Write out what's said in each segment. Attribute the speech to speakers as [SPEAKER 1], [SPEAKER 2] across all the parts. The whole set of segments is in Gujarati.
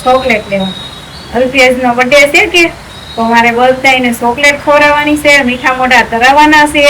[SPEAKER 1] ચોકલેટ લેવા. અલ્ફિયાઝનો બર્થડે છે કે તો મારે બધાને ચોકલેટ ખવડાવવાની છે, મીઠા મોઢા કરાવવાના છે.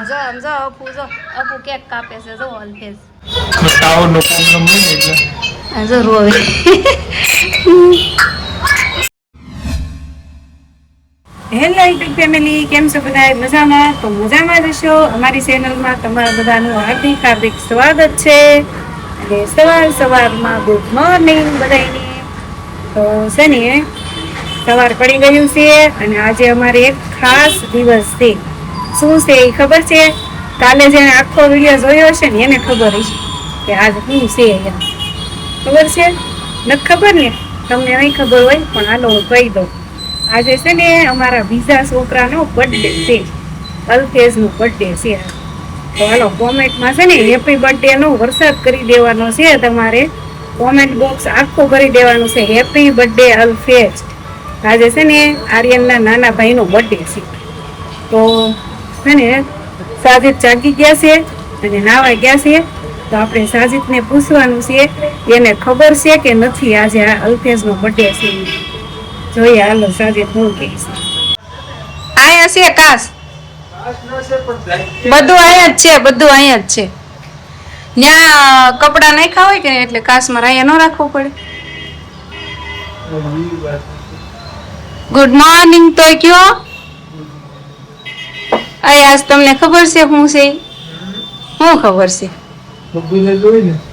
[SPEAKER 1] જો જો અપુ કેક કાપે છે. જો અલ્ફિયાઝ
[SPEAKER 2] ટાવરનો પ્રોબ્લેમ હોય એટલે
[SPEAKER 1] જો રોવે. હેલો યુટ્યુબ ફેમિલી, કેમ છો બધા? મજામાં? તો મજામાં જશો. અમારી ચેનલમાં તમારા બધાનું હાર્દિક હાર્દિક સ્વાગત છે. અને સવારમાં ગુડ મોર્નિંગ બધાને. તો છે ને સવાર પડી ગયું છે અને આજે અમારે એક ખાસ દિવસ છે. શું છે એ ખબર છે? કાલે જેને આખો વિડીયો જોયો છે ને એને ખબર હશે કે આજ શું છે. ખબર છે? નથી ખબર ને? તમને નહીં ખબર હોય પણ હાલો હું કહી દઉં. આજે છે ને અમારા બીજા છોકરાનો બર્થડે છે. અલ્ફિયાઝનો બર્થડે છે. તો હાલો કોમેન્ટમાં છે ને હેપી બર્થડે નો વરસાદ કરી દેવાનો છે. તમારે કોમેન્ટ બોક્સ આખું કરી દેવાનું છે હેપી બર્થડે અલ્ફિયાઝ. આજે છે ને આર્યનના નાના ભાઈનો બર્થડે છે. તો છે ને સાજિદ જાગી ગયા છે અને નાવા ગયા છે. તો આપણે સાજિદને પૂછવાનું છે એને ખબર છે કે નથી આજે અલ્ફિયાઝનો બર્થડે છે. જોઈએ હાલો સાજિદ શું કહે છે. આયા છે કાસ બધું અહીંયા જ છે, બધું અહીંયા જ છે. ત્યાં કપડા નાખ્યા હોય કે એટલે કાસમાં અહીંયા ન રાખવું પડે. ગુડ મોર્નિંગ તો કયો. આજ તમને ખબર છે શું છે? શું ખબર છે?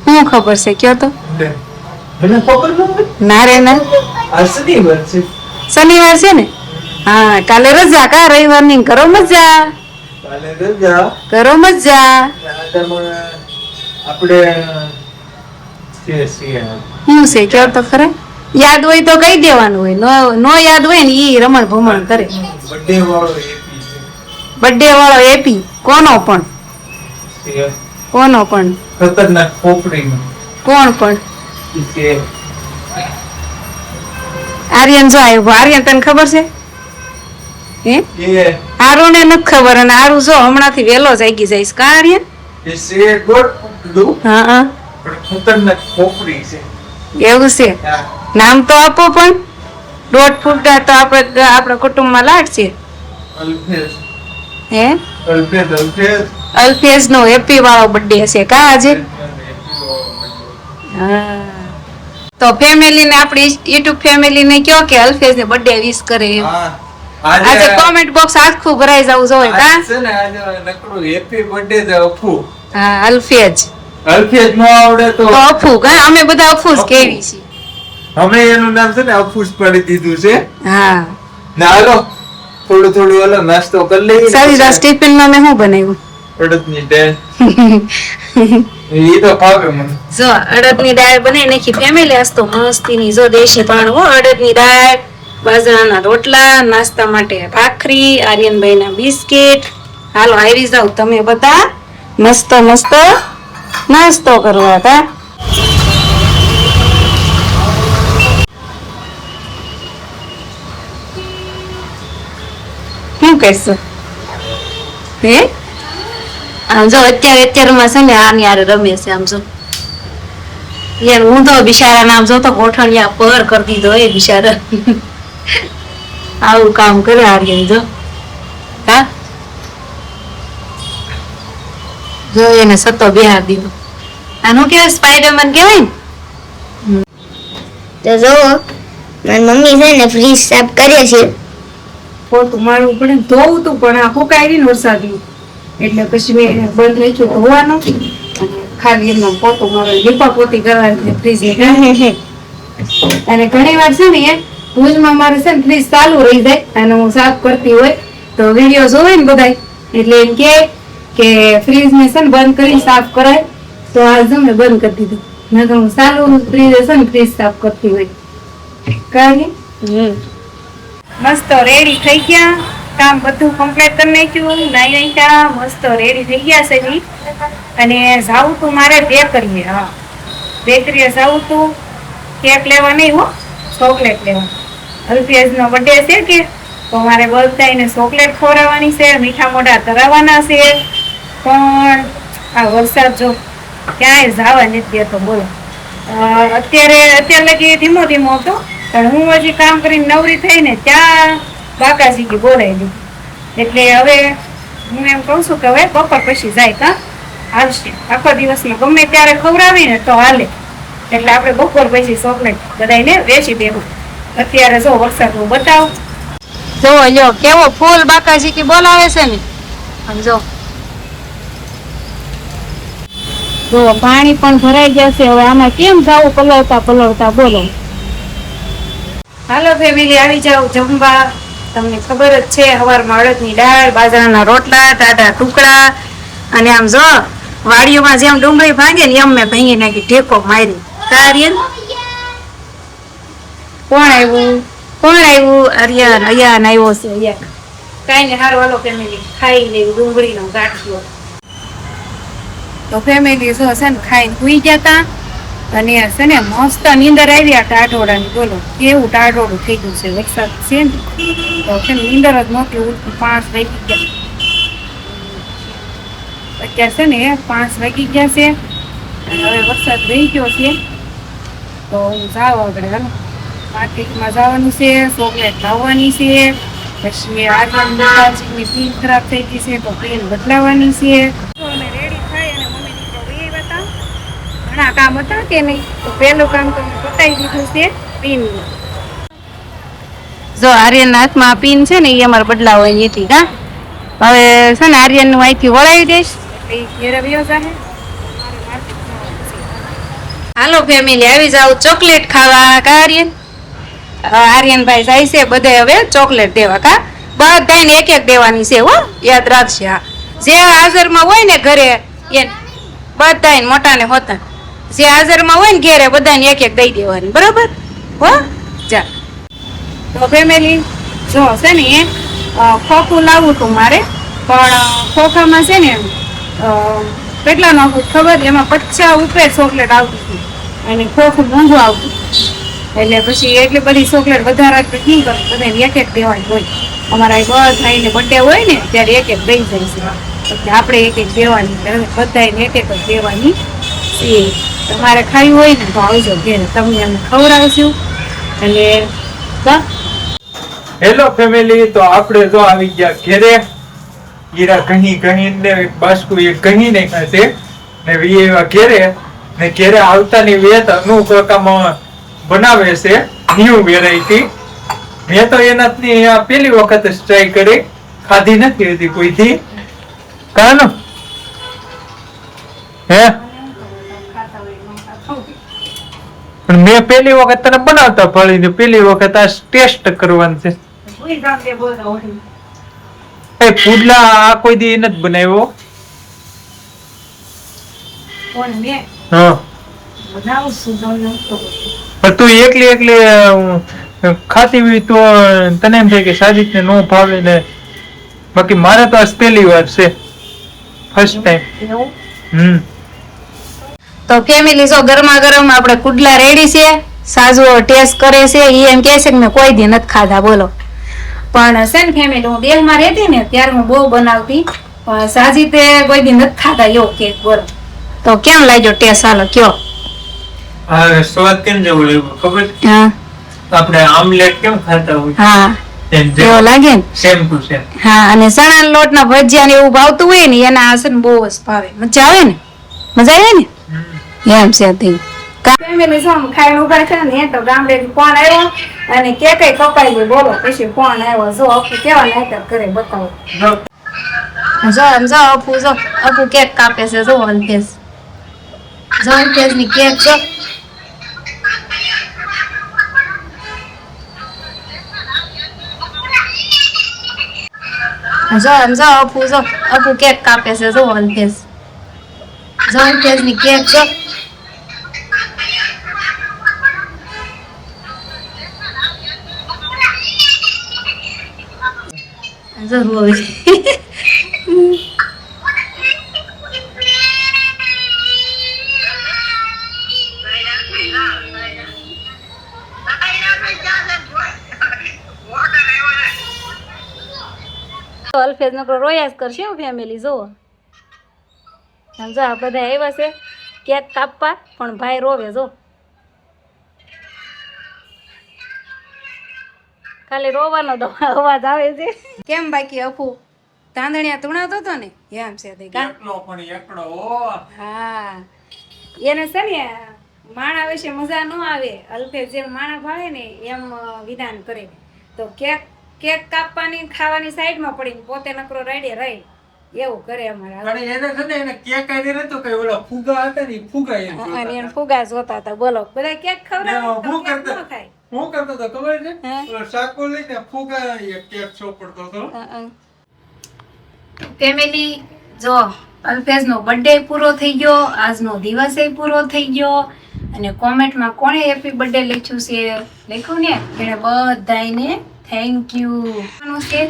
[SPEAKER 1] શું ખબર છે કયો તો. ના રે ના, શનિવાર છે ને. હા કાલે રજા. કા રવિવાર ની કરો મજા. કરો મજા.
[SPEAKER 2] આપણે
[SPEAKER 1] શું છે કયો તો ખરે. યાદ હોય તો કહી દેવાનું હોય, નો યાદ હોય ને ઈ રમણ ભમણ કરે. બર્થડે વાળો એપી કોનો પણ
[SPEAKER 2] ખતરનાક ખોપડી
[SPEAKER 1] કોણ પણ આર્યન જો આવ્યો. આર્યન તને ખબર છે? હે આરું ને નથી ખબર. અને આરું જો હમણાંથી વેલો જાગી જઈશ. કા આર્યન? હા
[SPEAKER 2] ખતરનાક ખોપડી છે.
[SPEAKER 1] એવું છે? નામ તો આપો પણ. દોઢ ફૂટા તો આપણા કુટુંબમાં લાડ છે. હે અલ્ફિયાઝ નો હેપી વાળો બર્થડે છે કા આજે. હા તો ફેમિલી ને આપણી યુટ્યુબ ફેમિલી ને કયો કે અલ્ફિયાઝ ને બર્થડે વિશ કરે. આજે કોમેન્ટ બોક્સ આખું ભરાઈ જવું જોઈએ કા.
[SPEAKER 2] છે ને આજે નકરું હેપી બર્થડે છે અફુ.
[SPEAKER 1] હા અલ્ફિયાઝ
[SPEAKER 2] નો આવડે તો
[SPEAKER 1] અફુ કા. અમે બધા અફુ જ કેવી છીએ.
[SPEAKER 2] અમે એનું નામ છે ને અફુસ પાડી દીધું છે.
[SPEAKER 1] હા
[SPEAKER 2] ના હાલો થોડું હાલો નાસ્તો કરી લઈએ.
[SPEAKER 1] સારી રાત ટિફિન માં મેં શું બનાવ્યું?
[SPEAKER 2] અડદની દાળ. ઈ તો ભાવે મને.
[SPEAKER 1] જો અડદની દાળ બનાવી નાખી ફેમિલી. આજ તો મસ્તીની જો દેશી ભાણું હો. અડદની દાળ, બાજરાના રોટલા, નાસ્તા માટે ભાખરી, આર્યનભાઈ ના બિસ્કિટ. હાલો આવી જાવ તમે બધા મસ્ત મસ્ત નાસ્તો કરવા કા. શું કહેશો? હે આમ જો અત્યારમાં છે ને આની હારે રમે છે. આમ જો યાર હું તો બિચારા નામ જો તો ગોઠણિયા પર કરી દીધો એ બિચારા. આવું કામ કરે આર્યન જો. હા જો એને સતો બિહાર દીધો. આનું કેવાય સ્પાઈડરમેન કેવાય ને.
[SPEAKER 3] તો જો મારી મમ્મી છે ને ફ્રીજ સાફ કરે છે.
[SPEAKER 1] પોતું મારવું પડે ધોવું તું પણ આ ફૂંકાઈ ને વરસાદનું એટલે પછી મેં બંધ રાખ્યું ધોવાનું. ખાલી એમાં પોતું મારે લીપા પોતી કરવાની ફ્રીજ ની. અને ઘણી વાર છે ને ભુજમાં મારે છે ને ફ્રીજ ચાલુ રહી જાય અને હું સાફ કરતી હોય તો વિડીયો જોવે ને બધા એટલે એમ કે ફ્રીજ ને છે ને બંધ કરી સાફ કરાય. તો આજ મેં બંધ કરી દીધું. મેં તો હું ચાલુ ફ્રીજ છે ને ફ્રીજ સાફ કરતી હોય. કાંઈ મસ્ત રેડી થઈ ગયા. કામ બધું કમ્પ્લીટ કરી નાખ્યું. નાઈ નાખ્યા મસ્ત રેડી થઈ ગયા છે. અને જાવું તું મારે બેકરીએ. હા બેકરીએ જાવું તું કેક લેવા નહીં હો, ચોકલેટ લેવા. અલ્ફિયાઝનો બર્થડે છે કે તો મારે બધાને ચોકલેટ ખવડાવવાની છે, મીઠા મોઢા કરાવવાના છે. પણ આ વરસાદ જો ક્યાંય જવા નથી દેતો બોલો. અત્યારે લગી ધીમો ધીમો હતો, પણ હું હજી કામ કરીને નવરી થઈને ત્યાં બાકાજી બોલાવી દીધું. એટલે હવે હું એમ કઉ છું કે હવે બપોર પછી જાય કા હાલશે. આખો દિવસમાં ગમે ત્યારે ખવડાવીને તો હાલે. એટલે આપણે બપોર પછી ચોકલેટ બધાને વેચી દેવું. અત્યારે જો વરસાદ નું બતાવ, જો કેવો ફૂલ બાકાજી કે બોલાવે છે ને. સમજો જો પાણી પણ ભરાઈ જશે. હવે આમાં કેમ જાવું પલળતા બોલો. હાલો ફેમિલી, આવી જાવ જમવા. તમને ખબર જ છે, સવારમાં અડદની દાળ, બાજરાના રોટલા, ટાટા ટુકડા, અને આમ જો વાડીઓમાં જેમ ડુંગળી ભાંગે ને એમ મેં ભાંગી નાખી, ઢેકો મારી. કાર્યન કોણ આવ્યું? અરિયાન આવ્યો છે. કઈ ને હારું, હાલો ફેમિલી ખાઈ લેવું ડુંગળીનો ગાંઠિયો. તો ફેમિલી જો છે ને ખાઈને સુઈ ગયા તા, અને છે ને મસ્ત નીંદર આવી. આ ટાઢોળાની બોલો કેવું ટાઢોળું થઈ ગયું છે, વરસાદ છે ને તો છે ને નીંદર જ નહોતી ઉઠતી. 5 વાગી ગયા અત્યારે છે ને 5 વાગી ગયા છે, અને હવે વરસાદ રહી ગયો છે. તો હું જાવ આગળ, હાલો માર્કેટમાં જવાનું છે, ચોકલેટ લાવવાની છે. પછી આજની પીન ખરાબ થઈ ગઈ છે તો પીન બદલાવાની છે. રેડી થાય અને મમ્મી દીકરો હતા, ઘણા કામ હતા કે નહીં, તો પહેલું કામ તો પતાવી દીધું છે પીન. જો આર્યનના હાથમાં પીન છે ને એ અમારે બદલાવવાની હતી કા. હવે છે ને આર્યનનું અહીંથી વળાવી દઈશ એટલે ઘેર આવ્યો છે. હાલો ફેમિલી, આવી જાવ ચોકલેટ ખાવા. કા આર્યનભાઈ જાય છે બધે હવે ચોકલેટ દેવા. કા બધાને એક એક દેવાની છે હો, યાદ રાખશે. હા, જે હાજરમાં હોય ને ઘરે એ બધાને મોટા ને હોતા, જે હાજરમાં હોય ને ઘેરે બધાને એક એક દઈ દેવાની, બરોબર હો. જા તો ફેમિલી જો છે ને ખોખું લાવવું હતું મારે, પણ ખોખામાં છે ને કેટલા નાખું ખબર, એમાં 50 ઉપર ચોકલેટ આવતી હતી અને ખોખું મોંઘું આવતું. એટલે પછી એટલી બધી ચોકલેટ વધારે નહીં કરે, બધાને એક એક દેવાની હોય. અમારા બધાને બર્થડે હોય ને ત્યારે એક એક દઈ જાય છે, એટલે આપણે એક એક દેવાની, બધાને એક એક જ દેવાની છે. તમારે ખાવી હોય ને તો આવજો ઘેરે, તમને અમે ખવડાવશું. એટલે
[SPEAKER 2] હેલો ફેમિલી, તો આપણે તો આવી ગયા ઘેરે. હીરા કહી ને બાસ્કુ એ કહી નાખ્યા છે ને વી એવા ઘેરે ને ઘેરે આવતાની વેત અનુકકામાં બનાવે છે ન્યુ વેરાયટી. મેં તો એનાથી પહેલી વખત જ ટ્રાય કરી, ખાધી નથી હતી કોઈથી. કાનો હે પણ મેં પહેલી વખત તને બનાવતા ફળીને પહેલી વખત આ ટેસ્ટ કરવાનું છે. એ પુડલા આ કોઈ દી નથી બનાવ્યો. હા, પણ તું એકલી ખાતી હોય તો તને એમ થાય કે સાજીદને નો ભાવે ને, બાકી મારે તો આ પહેલી વાર છે, ફર્સ્ટ ટાઈમ.
[SPEAKER 1] તો ફેમિલી જો ગરમા ગરમ આપણે કુડલા રેડી છે. સાજુ ટેસ્ટ કરે છે, એ એમ કહે છે કે મેં કોઈ દી નથી ખાધા બોલો. પણ છે ને ફેમિલી, હું દેહમાં રહેતી ને ત્યારે હું બહુ બનાવતી, પણ સાજીદે કોઈ દી નથી ખાધા એવો કેક બોલો. તો કેમ લાગ્યો ટેસ્ટ? હાલો કયો.
[SPEAKER 2] આ સ્વાદ કેમ જેવો લાગ્યો ખબર?
[SPEAKER 1] હા,
[SPEAKER 2] આપણે આમલેટ કેમ ખાતા હોય
[SPEAKER 1] હા એવો લાગે ને,
[SPEAKER 2] સેમ ટુ સેમ.
[SPEAKER 1] હા, અને ચણા લોટના ભજીયા ને એવું ભાવતું હોય ને એના આ છે ને બહુ જ ભાવે. મજા આવે ને, મજા આવે ને એમ છે. ફેમિલી શું ખાઈને ઉભા છે ને તો ગામડેથી ફોન આવ્યો અને કેક કપાઈ ગઈ બોલો. પછી ફોન આવ્યો, જો અપુ કેવા નાટક કરે બતાવો. જો અપુ કેક કાપે છે. જો અલ્પેશ ની કેક જો અપુ કેક કાપે છે. જો અલ્પેશ ની કેક જરૂર. અલ્ફેજ નકરો રોયા જ કરશે ફેમિલી. જુઓ સમજો આ બધા આવ્યા છે કેક કાપવા, પણ ભાઈ રોવે. જો ખાલી રોવાનો તો અવાજ આવે છે. કેમ બાકી અફુ તાંદણિયા તુણાતો હતો ને એમ છે તે કા?
[SPEAKER 2] એકલો પણ એકલો ઓ
[SPEAKER 1] હા એને છે ને માણા વિશે મજા ન આવે. અલ્પેશ જેમ માણા ભાળે ને એમ વિધાન કરે. તો કેક કાપવાની ખાવાની સાઈડમાં પડીને પોતે નકરો રાડે રહી એવું કરે અમારા.
[SPEAKER 2] અને એને છે ને એને કેક આઈ નતો કે ઓલા ફુગા હતા ને ઈ ફુગા એમ
[SPEAKER 1] અને એને ફુગા જોતા હતા. બોલો બધા કેક ખવડાવે તો
[SPEAKER 2] હું
[SPEAKER 1] કેક
[SPEAKER 2] કરતો
[SPEAKER 1] ન ખાય.
[SPEAKER 2] હું કરતો તો ખબર છે
[SPEAKER 1] હે?
[SPEAKER 2] ઓલો સાકો લઈને ફુગા એક કેક ચોપડતો હતો.
[SPEAKER 1] ફેમિલી જો અલ્પેશનો બર્થડે પૂરો થઈ ગયો, આજનો દિવસે પૂરો થઈ ગયો અને કોમેન્ટમાં કોણે હેપી બર્થડે લખ્યું છે લખ્યું ને એને બધાને થેન્ક યુ છે.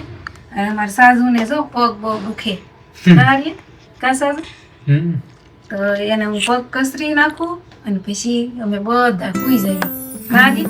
[SPEAKER 1] અને અમારા સાસુને જો પગ બહુ દુખે કા સાસુ? તો એને હું પગ કસરી નાખું અને પછી અમે બધા સુઈ જઈએ. કાજી